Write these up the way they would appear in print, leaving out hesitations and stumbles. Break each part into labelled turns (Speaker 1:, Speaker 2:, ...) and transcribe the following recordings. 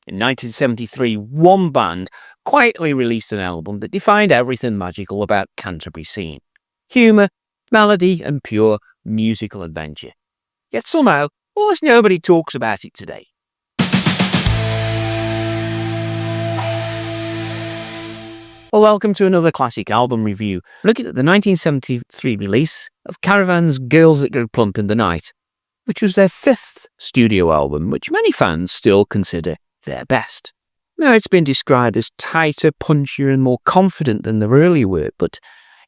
Speaker 1: In 1973, one band quietly released an album that defined everything magical about Canterbury Scene. Humour, melody and pure musical adventure. Yet somehow, almost nobody talks about it today. Well, welcome to another classic album review, looking at the 1973 release of Caravan's That Grow Plump in the Night, which was their fifth studio album, which many fans still consider their best. Now, it's been described as tighter, punchier and more confident than their earlier work, but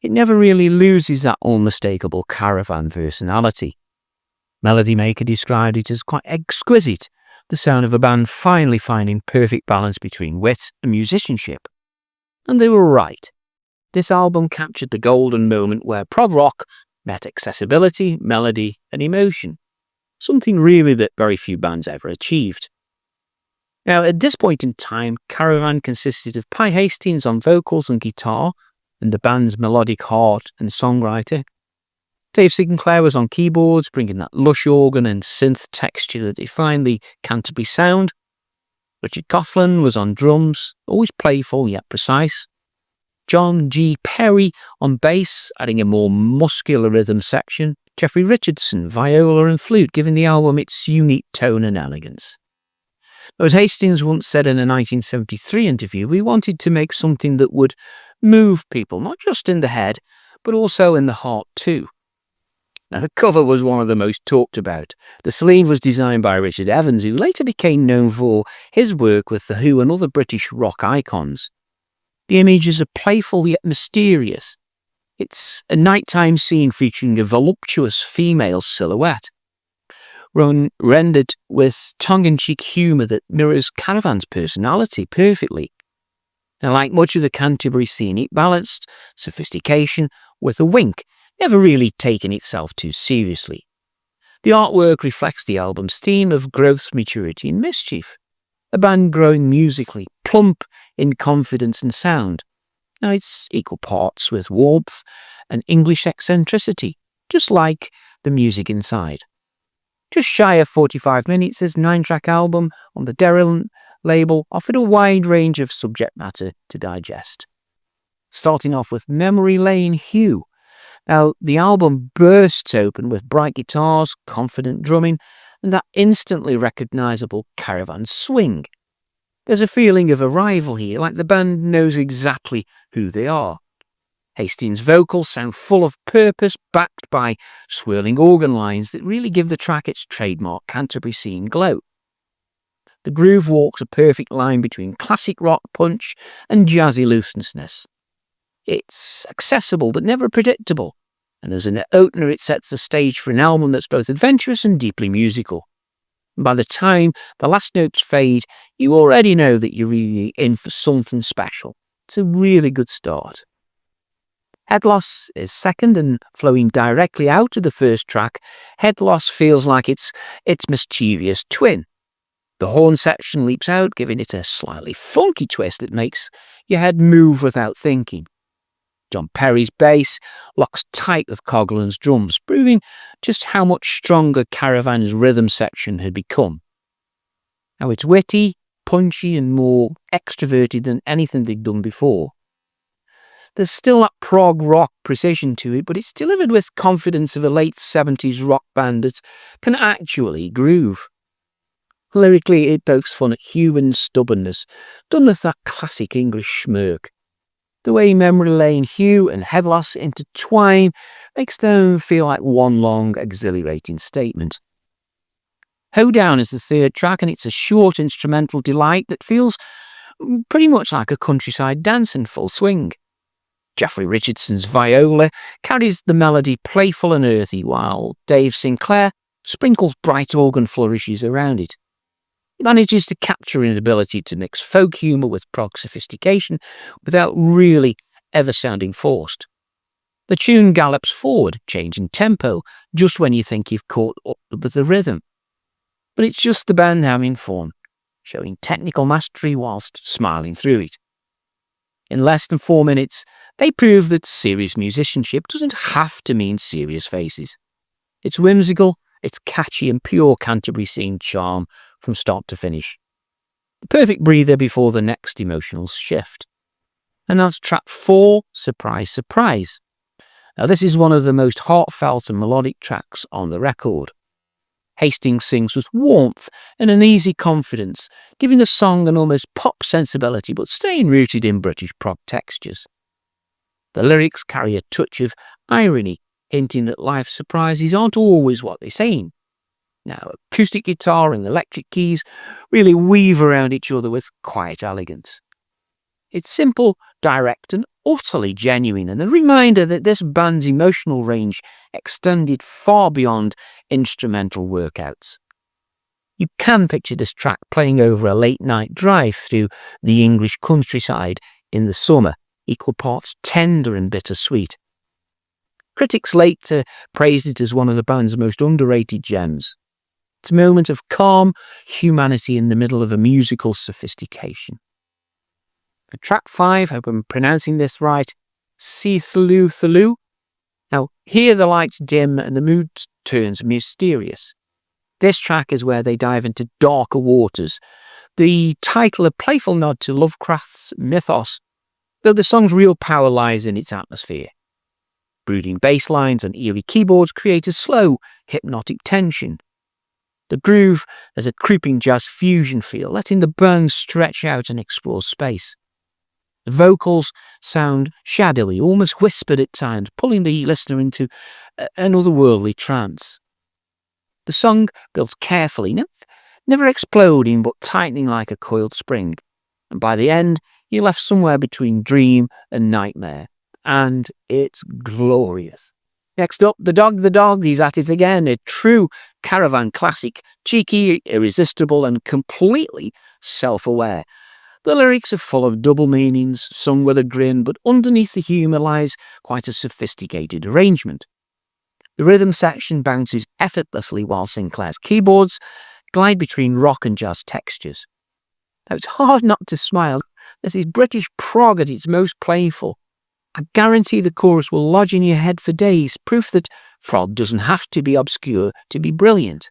Speaker 1: it never really loses that unmistakable Caravan personality. Melody Maker described it as quite exquisite, the sound of a band finally finding perfect balance between wit and musicianship. And they were right. This album captured the golden moment where prog rock met accessibility, melody and emotion. Something really that very few bands ever achieved. Now, at this point in time, Caravan consisted of Pi Hastings on vocals and guitar, and the band's melodic heart and songwriter. Dave Sinclair was on keyboards, bringing that lush organ and synth texture that defined the Canterbury sound. Richard Coughlin was on drums, always playful yet precise. John G. Perry on bass, adding a more muscular rhythm section. Jeffrey Richardson, viola and flute, giving the album its unique tone and elegance. As Hastings once said in a 1973 interview, we wanted to make something that would move people, not just in the head, but also in the heart too. Now, the cover was one of the most talked about. The sleeve was designed by Richard Evans, who later became known for his work with The Who and other British rock icons. The images are playful yet mysterious. It's a nighttime scene featuring a voluptuous female silhouette, rendered with tongue-in-cheek humour that mirrors Caravan's personality perfectly. Now, like much of the Canterbury Scene, it balanced sophistication with a wink, never really taking itself too seriously. The artwork reflects the album's theme of growth, maturity and mischief. A band growing musically, plump in confidence and sound. Now, it's equal parts with warmth and English eccentricity, just like the music inside. Just shy of 45 minutes, this 9-track album on the Derelict label offered a wide range of subject matter to digest. Starting off with Memory Lain, Hugh. Now, the album bursts open with bright guitars, confident drumming, and that instantly recognisable Caravan swing. There's a feeling of arrival here, like the band knows exactly who they are. Hastings' vocals sound full of purpose, backed by swirling organ lines that really give the track its trademark Canterbury Scene glow. The groove walks a perfect line between classic rock punch and jazzy looseness. It's accessible but never predictable, and as an opener it sets the stage for an album that's both adventurous and deeply musical. And by the time the last notes fade, you already know that you're really in for something special. It's a really good start. Headloss is second, and flowing directly out of the first track, Headloss feels like it's mischievous twin. The horn section leaps out, giving it a slightly funky twist that makes your head move without thinking. John Perry's bass locks tight with Coughlin's drums, proving just how much stronger Caravan's rhythm section had become. Now, it's witty, punchy and more extroverted than anything they'd done before. There's still that prog rock precision to it, but it's delivered with confidence of a late 70s rock band that can actually groove. Lyrically, it pokes fun at human stubbornness, done with that classic English smirk. The way Memory Lain, Hugh and Headloss intertwine makes them feel like one long, exhilarating statement. Hoedown is the third track, and it's a short instrumental delight that feels pretty much like a countryside dance in full swing. Jeffrey Richardson's viola carries the melody playful and earthy, while Dave Sinclair sprinkles bright organ flourishes around it. He manages to capture an ability to mix folk humour with prog sophistication without really ever sounding forced. The tune gallops forward, changing tempo, just when you think you've caught up with the rhythm. But it's just the band having fun, showing technical mastery whilst smiling through it. In less than 4 minutes, they prove that serious musicianship doesn't have to mean serious faces. It's whimsical, it's catchy and pure Canterbury Scene charm from start to finish. The perfect breather before the next emotional shift. And that's track 4, Surprise, Surprise. Now this is one of the most heartfelt and melodic tracks on the record. Hastings sings with warmth and an easy confidence, giving the song an almost pop sensibility but staying rooted in British prog textures. The lyrics carry a touch of irony, hinting that life's surprises aren't always what they seem. Now, acoustic guitar and electric keys really weave around each other with quiet elegance. It's simple, direct and utterly genuine, and a reminder that this band's emotional range extended far beyond instrumental workouts. You can picture this track playing over a late-night drive through the English countryside in the summer, equal parts tender and bittersweet. Critics later praised it as one of the band's most underrated gems. It's a moment of calm humanity in the middle of a musical sophistication. Track 5, hope I'm pronouncing this right, Thlu Thlu. Now, here the lights dim and the mood turns mysterious. This track is where they dive into darker waters, the title a playful nod to Lovecraft's mythos, though the song's real power lies in its atmosphere. Brooding bass lines and eerie keyboards create a slow, hypnotic tension. The groove has a creeping jazz fusion feel, letting the band stretch out and explore space. The vocals sound shadowy, almost whispered at times, pulling the listener into an otherworldly trance. The song builds carefully, never exploding but tightening like a coiled spring, and by the end you're left somewhere between dream and nightmare, and it's glorious. Next up, The Dog, he's at it again, a true Caravan classic, cheeky, irresistible and completely self-aware. The lyrics are full of double meanings, sung with a grin, but underneath the humour lies quite a sophisticated arrangement. The rhythm section bounces effortlessly while Sinclair's keyboards glide between rock and jazz textures. Now, it's hard not to smile. This is British prog at its most playful. I guarantee the chorus will lodge in your head for days, proof that prog doesn't have to be obscure to be brilliant.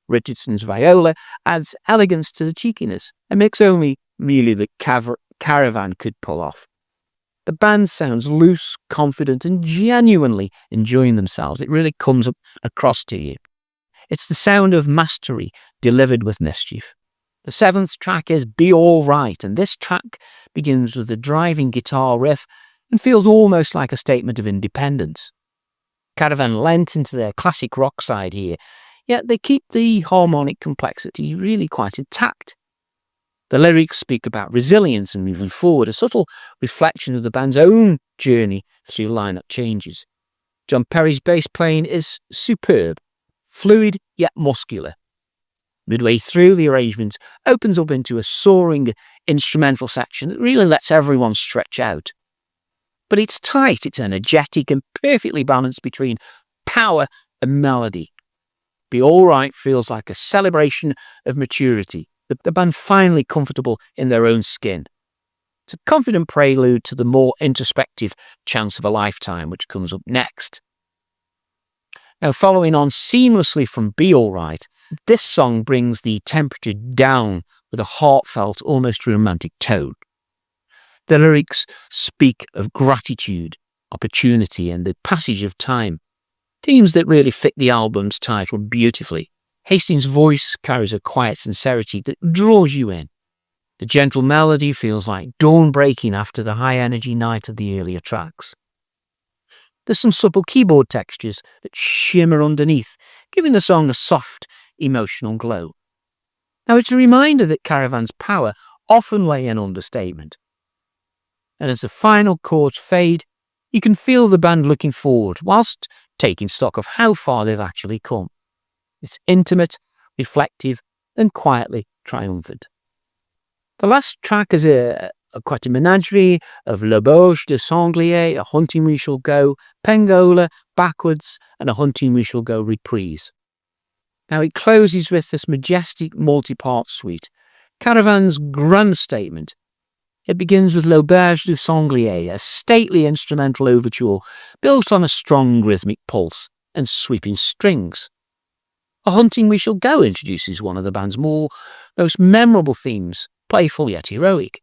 Speaker 1: Richardson's viola adds elegance to the cheekiness, a mix only really the Caravan could pull off. The band sounds loose, confident and genuinely enjoying themselves. It really comes across to you. It's the sound of mastery delivered with mischief. The 7th track is Be All Right, and this track begins with a driving guitar riff and feels almost like a statement of independence. Caravan lent into their classic rock side here, yet they keep the harmonic complexity really quite intact. The lyrics speak about resilience and moving forward, a subtle reflection of the band's own journey through lineup changes. John Perry's bass playing is superb, fluid yet muscular. Midway through, the arrangement opens up into a soaring instrumental section that really lets everyone stretch out. But it's tight, it's energetic and perfectly balanced between power and melody. Be All Right feels like a celebration of maturity, the band finally comfortable in their own skin. It's a confident prelude to the more introspective Chance of a Lifetime, which comes up next. Now, following on seamlessly from Be All Right, this song brings the temperature down with a heartfelt, almost romantic tone. The lyrics speak of gratitude, opportunity, and the passage of time, themes that really fit the album's title beautifully. Hastings' voice carries a quiet sincerity that draws you in. The gentle melody feels like dawn breaking after the high-energy night of the earlier tracks. There's some subtle keyboard textures that shimmer underneath, giving the song a soft, emotional glow. Now, it's a reminder that Caravan's power often lay in understatement. And as the final chords fade, you can feel the band looking forward, whilst taking stock of how far they've actually come. It's intimate, reflective, and quietly triumphant. The last track is quite a menagerie of L'Auberge du Sanglier, A Hunting We Shall Go, Pengola, Backwards, and A Hunting We Shall Go reprise. Now it closes with this majestic multi-part suite, Caravan's grand statement. It begins with L'Auberge du Sanglier, a stately instrumental overture built on a strong rhythmic pulse and sweeping strings. A Hunting We Shall Go introduces one of the band's most memorable themes, playful yet heroic.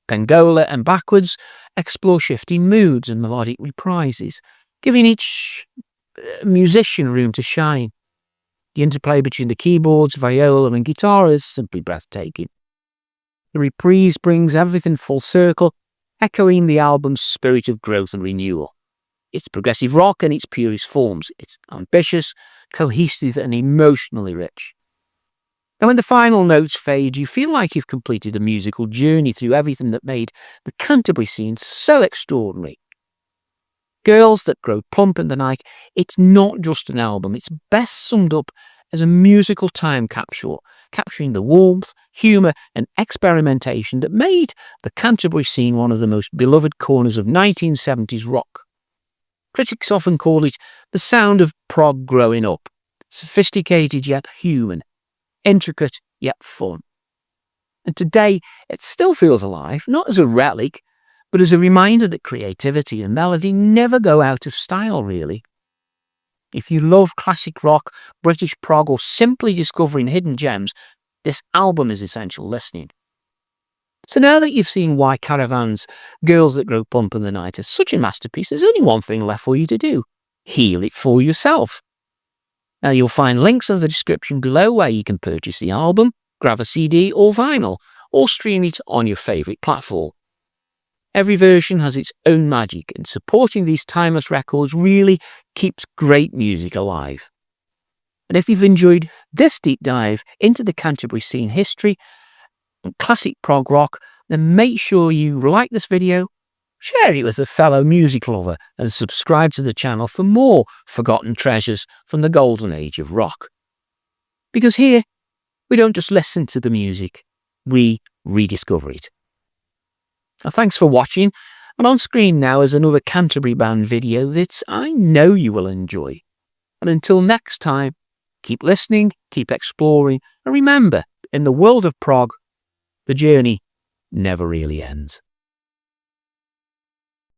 Speaker 1: Pengola and Backwards explore shifting moods and melodic reprises, giving each musician room to shine. The interplay between the keyboards, viola and guitar is simply breathtaking. The reprise brings everything full circle, echoing the album's spirit of growth and renewal. It's progressive rock in its purest forms. It's ambitious, cohesive and emotionally rich. And when the final notes fade, you feel like you've completed a musical journey through everything that made the Canterbury Scene so extraordinary. Girls That Grow Plump in the Night, it's not just an album, it's best summed up as a musical time capsule, capturing the warmth, humour and experimentation that made the Canterbury Scene one of the most beloved corners of 1970s rock. Critics often call it the sound of prog growing up, sophisticated yet human, intricate yet fun. And today, it still feels alive, not as a relic, but as a reminder that creativity and melody never go out of style, really. If you love classic rock, British prog, or simply discovering hidden gems, this album is essential listening. So now that you've seen why Caravan's Girls That Grow Plump in the Night is such a masterpiece, there's only one thing left for you to do. Hear it for yourself. Now you'll find links in the description below where you can purchase the album, grab a CD or vinyl, or stream it on your favourite platform. Every version has its own magic, and supporting these timeless records really keeps great music alive. And if you've enjoyed this deep dive into the Canterbury Scene history and classic prog rock, then make sure you like this video, share it with a fellow music lover, and subscribe to the channel for more forgotten treasures from the golden age of rock. Because here, we don't just listen to the music, we rediscover it. Now, thanks for watching, and on screen now is another Canterbury band video that I know you will enjoy. And until next time, keep listening, keep exploring, and remember, in the world of prog, the journey never really ends.